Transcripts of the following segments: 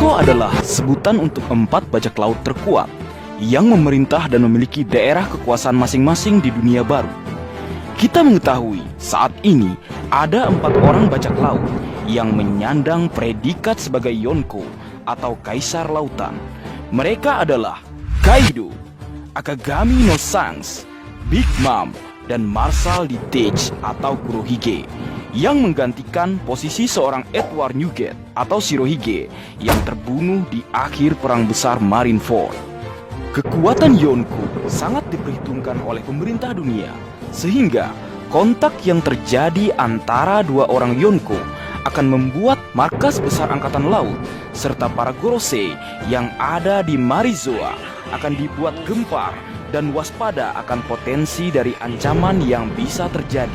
Yonko adalah sebutan untuk 4 bajak laut terkuat yang memerintah dan memiliki daerah kekuasaan masing-masing di dunia baru. Kita mengetahui saat ini ada 4 orang bajak laut yang menyandang predikat sebagai Yonko atau Kaisar Lautan. Mereka adalah Kaido, Akagami no Shanks, Big Mom, dan Marshal Detach atau Kurohige, yang menggantikan posisi seorang Edward Newgate atau Shirohige yang terbunuh di akhir Perang Besar Marineford. Kekuatan Yonko sangat diperhitungkan oleh pemerintah dunia, sehingga kontak yang terjadi antara 2 orang Yonko akan membuat markas besar angkatan laut serta para Gorosei yang ada di Marizoa akan dibuat gempar dan waspada akan potensi dari ancaman yang bisa terjadi,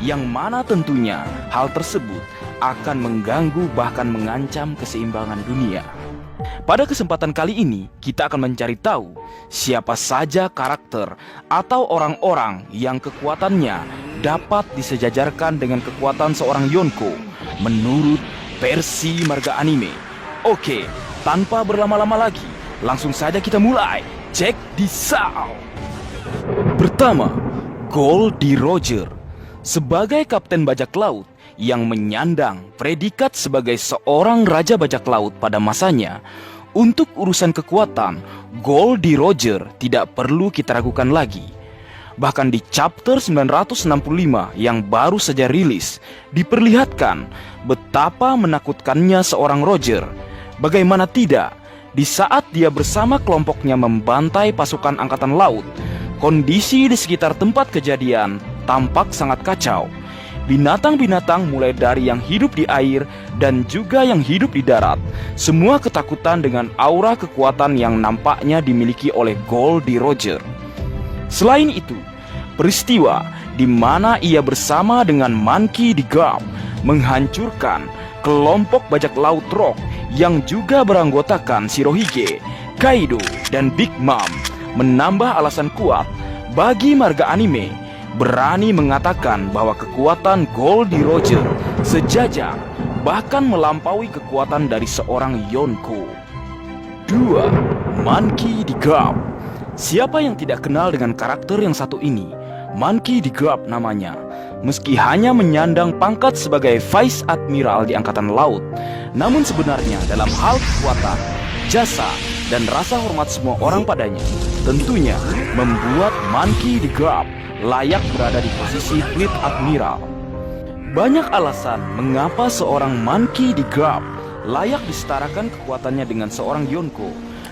yang mana tentunya hal tersebut akan mengganggu bahkan mengancam keseimbangan dunia. Pada kesempatan kali ini kita akan mencari tahu siapa saja karakter atau orang-orang yang kekuatannya dapat disejajarkan dengan kekuatan seorang Yonko menurut versi marga anime. Oke, tanpa berlama-lama lagi, langsung saja kita mulai. Check this out. Pertama, Goldie Roger. Sebagai kapten bajak laut yang menyandang predikat sebagai seorang raja bajak laut pada masanya, untuk urusan kekuatan, Goldie Roger tidak perlu kita ragukan lagi. Bahkan di chapter 965 yang baru saja rilis, diperlihatkan betapa menakutkannya seorang Roger. Bagaimana tidak, di saat dia bersama kelompoknya membantai pasukan angkatan laut, kondisi di sekitar tempat kejadian tampak sangat kacau. Binatang-binatang mulai dari yang hidup di air dan juga yang hidup di darat, semua ketakutan dengan aura kekuatan yang nampaknya dimiliki oleh Goldie Roger. Selain itu, peristiwa di mana ia bersama dengan Monkey D. Garp menghancurkan kelompok bajak laut Rock yang juga beranggotakan Shirohige, Kaido, dan Big Mom menambah alasan kuat bagi marga anime berani mengatakan bahwa kekuatan Goldie Roger sejajar bahkan melampaui kekuatan dari seorang Yonko. 2. Monkey D. Garp. Siapa yang tidak kenal dengan karakter yang satu ini? Monkey D. Garp namanya. Meski hanya menyandang pangkat sebagai Vice Admiral di Angkatan Laut, namun sebenarnya dalam hal kekuatan, jasa, dan rasa hormat semua orang padanya tentunya membuat Monkey D. Garp layak berada di posisi Fleet Admiral. Banyak alasan mengapa seorang Monkey D. Garp layak disetarakan kekuatannya dengan seorang Yonko.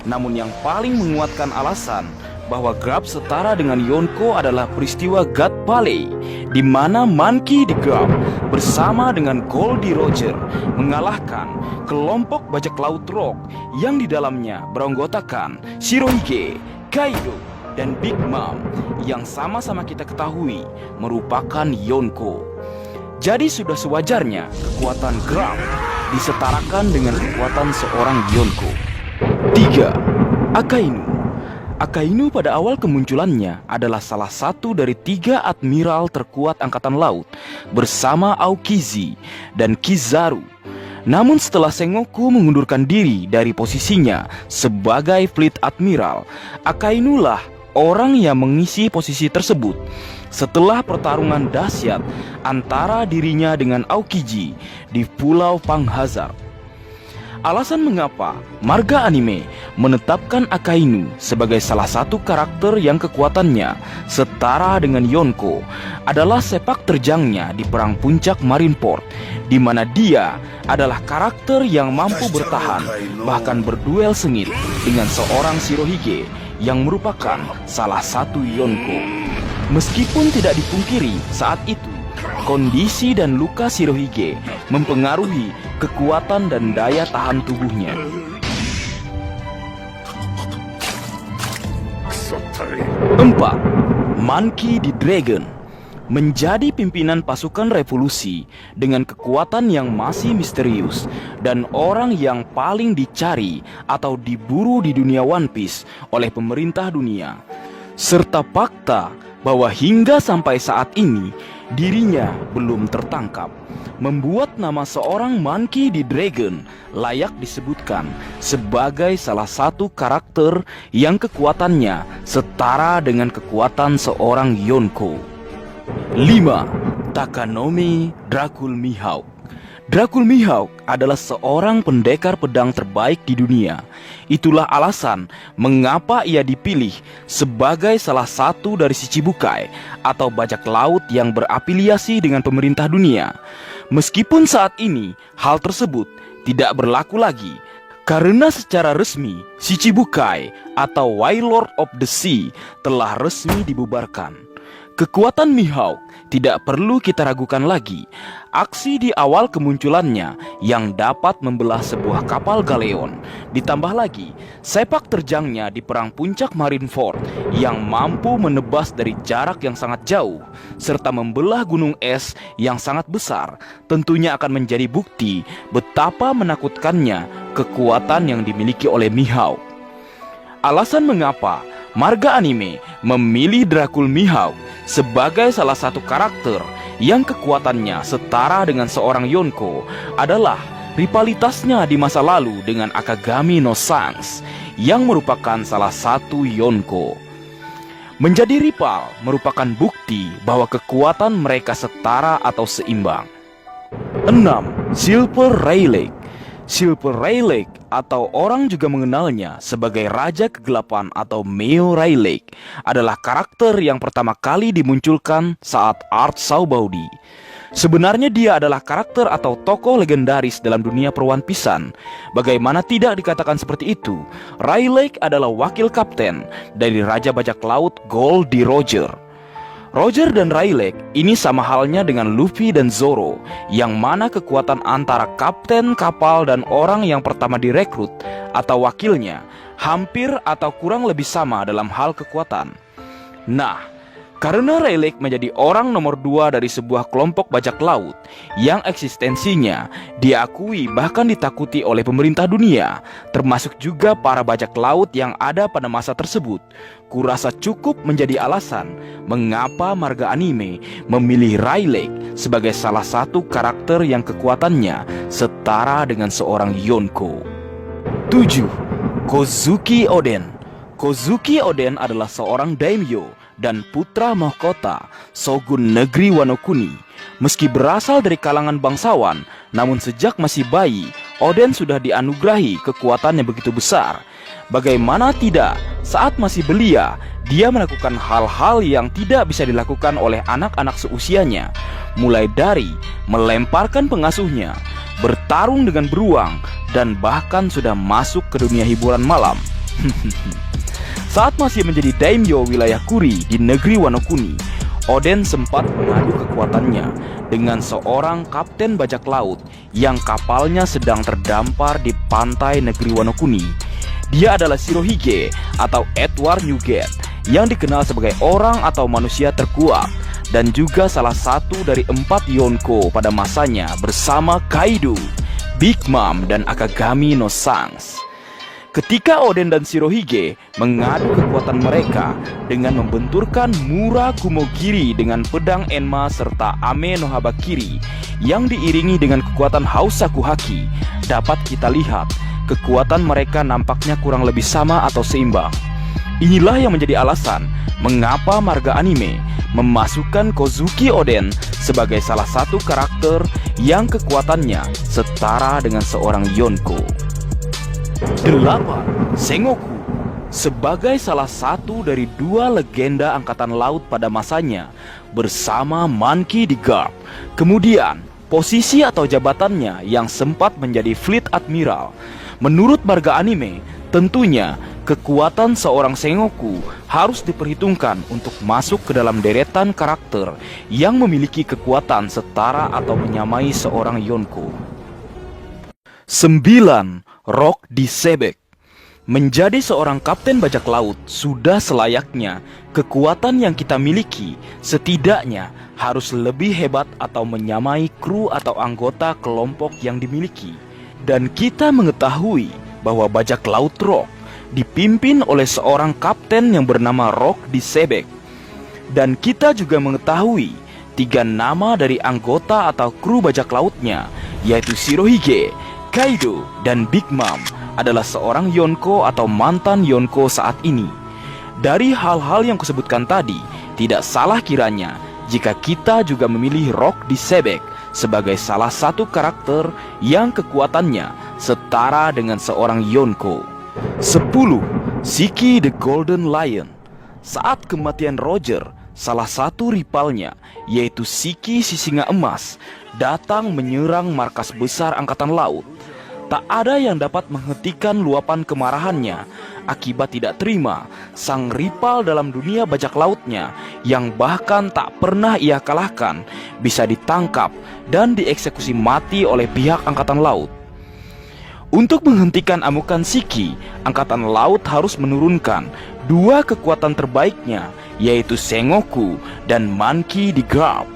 Namun yang paling menguatkan alasan bahwa Garp setara dengan Yonko adalah peristiwa God Valley, di mana Monkey D. Garp bersama dengan Goldie Roger mengalahkan kelompok bajak laut Rock yang di dalamnya beranggotakan Shirohige, Kaido, dan Big Mom yang sama-sama kita ketahui merupakan Yonko. Jadi sudah sewajarnya kekuatan Garp disetarakan dengan kekuatan seorang Yonko. 3. Akainu. Akainu pada awal kemunculannya adalah salah satu dari 3 admiral terkuat angkatan laut bersama Aokiji dan Kizaru. Namun setelah Sengoku mengundurkan diri dari posisinya sebagai Fleet Admiral, Akainu lah orang yang mengisi posisi tersebut setelah pertarungan dahsyat antara dirinya dengan Aokiji di Pulau Panghazar. Alasan mengapa marga anime menetapkan Akainu sebagai salah satu karakter yang kekuatannya setara dengan Yonko adalah sepak terjangnya di Perang Puncak Marineford, di mana dia adalah karakter yang mampu bertahan bahkan berduel sengit dengan seorang Shirohige yang merupakan salah satu Yonko. Meskipun tidak dipungkiri saat itu kondisi dan luka Shirohige mempengaruhi kekuatan dan daya tahan tubuhnya. 4. Monkey D. Dragon. Menjadi pimpinan pasukan revolusi dengan kekuatan yang masih misterius dan orang yang paling dicari atau diburu di dunia One Piece oleh pemerintah dunia, serta fakta bahwa hingga sampai saat ini dirinya belum tertangkap. membuat nama seorang Monkey D. Dragon layak disebutkan sebagai salah satu karakter yang kekuatannya setara dengan kekuatan seorang Yonko. 5. Takanomi Dracul Mihawk. Dracul Mihawk adalah seorang pendekar pedang terbaik di dunia. Itulah alasan mengapa ia dipilih sebagai salah satu dari Shichibukai atau bajak laut yang berafiliasi dengan pemerintah dunia. Meskipun saat ini hal tersebut tidak berlaku lagi, karena secara resmi Shichibukai atau Warlord of the Sea telah resmi dibubarkan. Kekuatan Mihawk tidak perlu kita ragukan lagi. Aksi di awal kemunculannya yang dapat membelah sebuah kapal galeon, ditambah lagi sepak terjangnya di perang puncak Marineford yang mampu menebas dari jarak yang sangat jauh, serta membelah gunung es yang sangat besar, tentunya akan menjadi bukti betapa menakutkannya kekuatan yang dimiliki oleh Mihawk. Alasan mengapa marga anime memilih Dracul Mihawk sebagai salah satu karakter yang kekuatannya setara dengan seorang Yonko adalah rivalitasnya di masa lalu dengan Akagami no Shanks yang merupakan salah satu Yonko. Menjadi rival merupakan bukti bahwa kekuatan mereka setara atau seimbang. 6. Silver Rayleigh. Silver Rayleigh atau orang juga mengenalnya sebagai Raja Kegelapan atau Meo Rayleigh adalah karakter yang pertama kali dimunculkan saat Art Saubawdi. Sebenarnya dia adalah karakter atau tokoh legendaris dalam dunia per One Piece-an. Bagaimana tidak dikatakan seperti itu? Rayleigh adalah wakil kapten dari Raja Bajak Laut Gold D. Roger. Roger dan Rayleigh ini sama halnya dengan Luffy dan Zoro, yang mana kekuatan antara kapten kapal dan orang yang pertama direkrut atau wakilnya hampir atau kurang lebih sama dalam hal kekuatan. Nah, karena Rayleigh menjadi orang nomor 2 dari sebuah kelompok bajak laut yang eksistensinya diakui bahkan ditakuti oleh pemerintah dunia, termasuk juga para bajak laut yang ada pada masa tersebut, kurasa cukup menjadi alasan mengapa marga anime memilih Rayleigh sebagai salah satu karakter yang kekuatannya setara dengan seorang Yonko. 7. Kozuki Oden. Kozuki Oden adalah seorang daimyo dan putra mahkota Shogun negeri Wano Kuni. Meski berasal dari kalangan bangsawan, namun sejak masih bayi, Oden sudah dianugerahi kekuatan yang begitu besar. Bagaimana tidak, saat masih belia, dia melakukan hal-hal yang tidak bisa dilakukan oleh anak-anak seusianya. Mulai dari melemparkan pengasuhnya, bertarung dengan beruang, dan bahkan sudah masuk ke dunia hiburan malam. Saat masih menjadi daimyo wilayah Kuri di negeri Wano Kuni, Oden sempat mengadu kekuatannya dengan seorang kapten bajak laut yang kapalnya sedang terdampar di pantai negeri Wano Kuni. Dia adalah Shirohige atau Edward Newgate, yang dikenal sebagai orang atau manusia terkuat dan juga salah satu dari 4 Yonko pada masanya bersama Kaido, Big Mom, dan Akagami no Shanks. Ketika Oden dan Shirohige mengadu kekuatan mereka dengan membenturkan Mura Kumogiri dengan pedang Enma serta Ame no Habakiri yang diiringi dengan kekuatan Hausaku Haki, dapat kita lihat kekuatan mereka nampaknya kurang lebih sama atau seimbang. Inilah yang menjadi alasan mengapa marga anime memasukkan Kozuki Oden sebagai salah satu karakter yang kekuatannya setara dengan seorang Yonko. 8. Sengoku. Sebagai salah satu dari 2 legenda angkatan laut pada masanya bersama Monkey D. Garp, kemudian posisi atau jabatannya yang sempat menjadi Fleet Admiral. Menurut marga anime, tentunya kekuatan seorang Sengoku harus diperhitungkan untuk masuk ke dalam deretan karakter yang memiliki kekuatan setara atau menyamai seorang Yonko. 9. Rock D. Sebek. Menjadi seorang kapten bajak laut sudah selayaknya kekuatan yang kita miliki setidaknya harus lebih hebat atau menyamai kru atau anggota kelompok yang dimiliki. Dan kita mengetahui bahwa bajak laut Rock dipimpin oleh seorang kapten yang bernama Rock D. Sebek. Dan kita juga mengetahui Tiga nama dari anggota atau kru bajak lautnya, yaitu Shirohige, Kaido, dan Big Mom, adalah seorang Yonko atau mantan Yonko saat ini. Dari hal-hal yang kusebutkan tadi, tidak salah kiranya jika kita juga memilih Rock D. Sebek sebagai salah satu karakter yang kekuatannya setara dengan seorang Yonko. 10. Shiki the Golden Lion. Saat kematian Roger, salah satu rivalnya, yaitu Shiki si singa emas, datang menyerang markas besar angkatan laut. Tak ada yang dapat menghentikan luapan kemarahannya akibat tidak terima sang rival dalam dunia bajak lautnya yang bahkan tak pernah ia kalahkan bisa ditangkap dan dieksekusi mati oleh pihak angkatan laut. Untuk menghentikan amukan Shiki, angkatan laut harus menurunkan dua kekuatan terbaiknya, yaitu Sengoku dan Monkey D. Garp.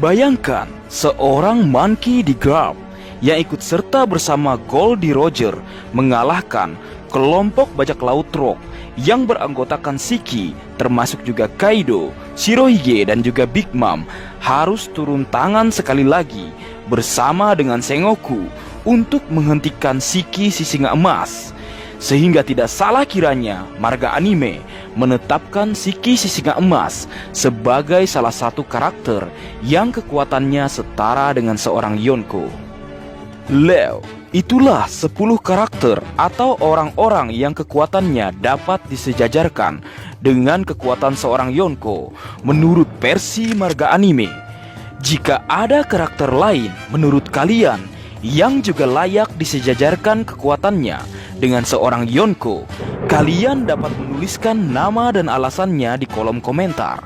Bayangkan seorang Monkey D. Garp yang ikut serta bersama Goldie Roger mengalahkan kelompok bajak laut Rock yang beranggotakan Shiki, termasuk juga Kaido, Shirohige, dan juga Big Mom, harus turun tangan sekali lagi bersama dengan Sengoku untuk menghentikan Shiki si singa emas. Sehingga tidak salah kiranya marga anime menetapkan Shiki si singa emas sebagai salah satu karakter yang kekuatannya setara dengan seorang Yonko. Leo, itulah 10 karakter atau orang-orang yang kekuatannya dapat disejajarkan dengan kekuatan seorang Yonko menurut versi marga anime. Jika ada karakter lain menurut kalian yang juga layak disejajarkan kekuatannya dengan seorang Yonko, kalian dapat menuliskan nama dan alasannya di kolom komentar.